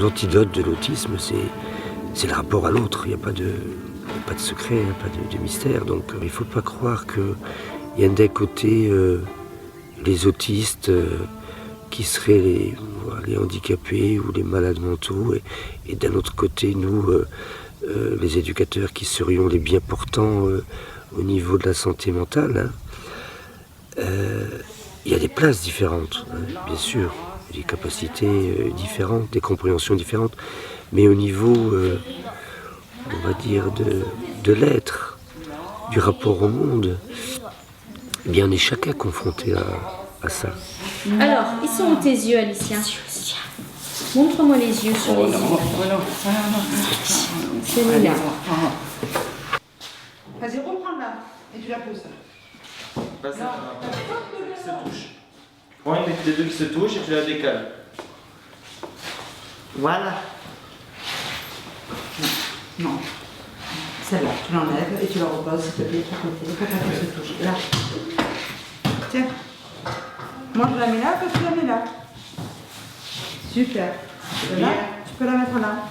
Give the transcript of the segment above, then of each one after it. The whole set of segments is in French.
l'antidote de l'autisme, c'est le rapport à l'autre. Il n'y a pas de secret, il n'y a pas de mystère. Donc il ne faut pas croire qu'il y a d'un côté les autistes qui seraient les handicapés ou les malades mentaux, et d'un autre côté, nous, les éducateurs qui serions les bien portants au niveau de la santé mentale. Il y a des places différentes, bien sûr, des capacités différentes, des compréhensions différentes, mais au niveau, on va dire, de l'être, du rapport au monde, eh bien, on est chacun confronté à ça. Alors, ils sont où tes yeux, Alicia? Montre-moi les yeux sur les yeux. Celui-là. Vas-y, reprends-la et tu la poses. Bah, ça qui se touche. Prends une des deux qui se touchent et tu la décales. Voilà. Non. Celle-là, tu l'enlèves et tu la reposes, s'il te plaît, de ton côté. Il faut pas qu'elle se touche. Là. Tiens. Moi, je la mets là, toi, tu la mets là. Super. Là, tu peux la mettre là.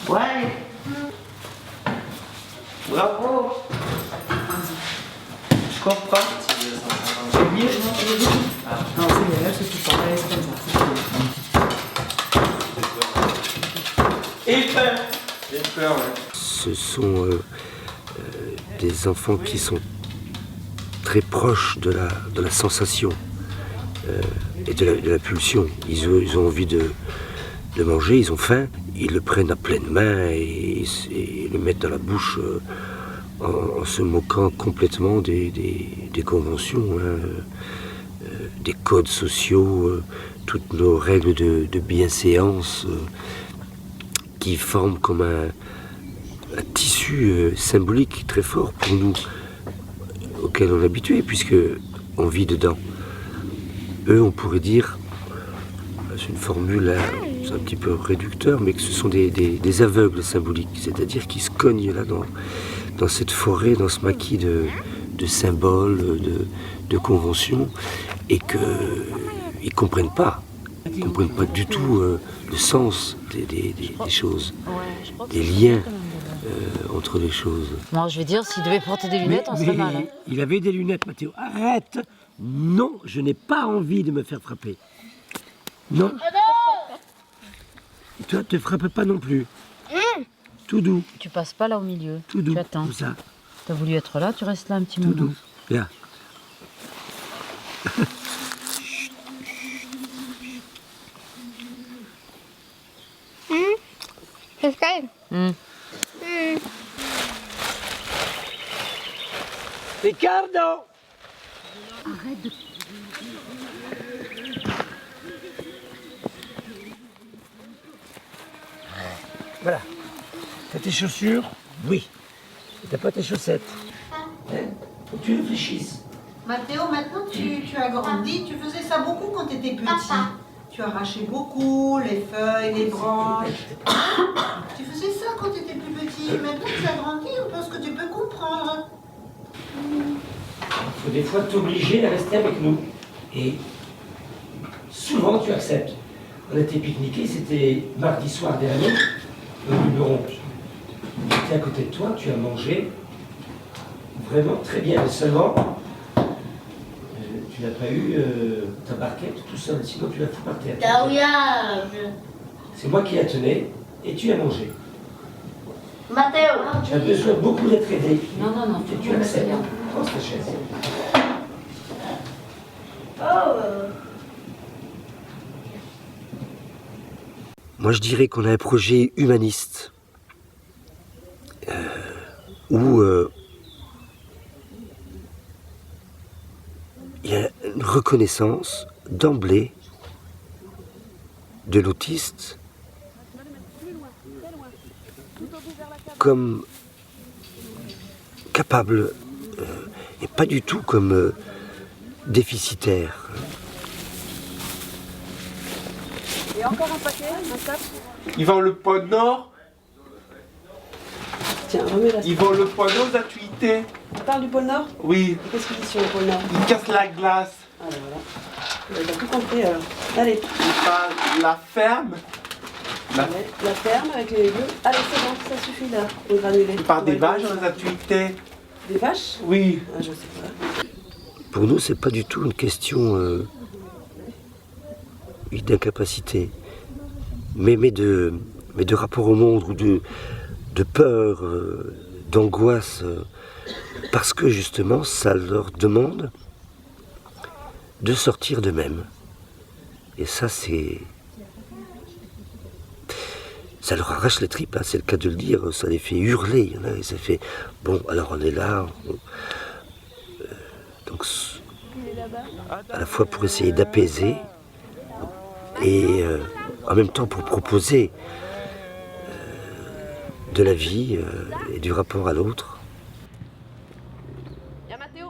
Ouais. Bravo. Je comprends. C'est mieux, non? Non, c'est mieux, c'est tout pareil, c'est comme ça. Et peur. J'ai peur, ouais. Ce sont des enfants qui sont très proches de la sensation et de la pulsion. Ils ont envie de manger, ils ont faim, ils le prennent à pleine main et le mettent dans la bouche en se moquant complètement des conventions, des codes sociaux, toutes nos règles de bienséance qui forment comme un tissu symbolique très fort pour nous, auquel on est habitué, puisque on vit dedans. Eux, on pourrait dire, c'est une formule, c'est un petit peu réducteur, mais que ce sont des aveugles symboliques, c'est-à-dire qui se cognent là dans cette forêt, dans ce maquis de symboles, de conventions, et qu'ils ne comprennent pas. Ils ne comprennent pas du tout le sens des choses, des liens entre les choses. Moi, je vais dire, s'il devait porter des lunettes, on serait mal. Hein. Il avait des lunettes, Mathéo. Arrête! Non, je n'ai pas envie de me faire frapper. Non. Toi, ne te frappe pas non plus. Tout doux. Tu passes pas là au milieu. Tout doux. Tu attends. Comme ça. T'as voulu être là, tu restes là un petit Tout moment. doux. Là. C'est calme. Ricardo! Arrête de... Voilà. T'as tes chaussures? Oui. Et t'as pas tes chaussettes? Hein? Faut que tu réfléchisses. Mathéo, maintenant tu as grandi, tu faisais ça beaucoup quand tu étais petit. Tu arrachais beaucoup les feuilles, les branches. Tu faisais ça quand tu étais plus petit. Maintenant que tu as grandi, on pense que tu peux comprendre. Il faut des fois t'obliger à rester avec nous. Et souvent tu acceptes. On était pique-niqués, c'était mardi soir dernier, au Luberon. J'étais à côté de toi, tu as mangé vraiment très bien. Mais seulement, tu n'as pas eu ta barquette tout seul, sinon tu la fous par terre. C'est moi qui la tenais et tu as mangé. Mathéo. Tu as besoin beaucoup d'être aidé. Non, non, non. Et tu acceptes. Prends cette chaise. Moi, je dirais qu'on a un projet humaniste où il y a une reconnaissance d'emblée de l'autiste comme capable et pas du tout comme déficitaire. Et encore un paquet, un sac. Ils vendent le pôle Nord. Tiens, remets la. Ils vendent le pôle Nord gratuité. Tu parles du pôle Nord? Oui. Qu'est-ce qu'il dit sur le pôle Nord? Ils cassent la glace. Ah, ben voilà. T'as tout compris alors. Allez. Ils parlent la ferme. La ferme avec les légumes. Allez, c'est bon, ça suffit là, au granulé. Par des vaches, on les a tuées. Des vaches? Oui. Ah, je sais pas. Pour nous, c'est pas du tout une question d'incapacité, mais de rapport au monde ou de peur, d'angoisse, parce que justement, ça leur demande de sortir d'eux-mêmes. Et ça, ça leur arrache les tripes, hein, c'est le cas de le dire, ça les fait hurler. Il y en a, et ça fait, bon, alors on est là, donc à la fois pour essayer d'apaiser et en même temps pour proposer de la vie et du rapport à l'autre. Y'a Mathéo.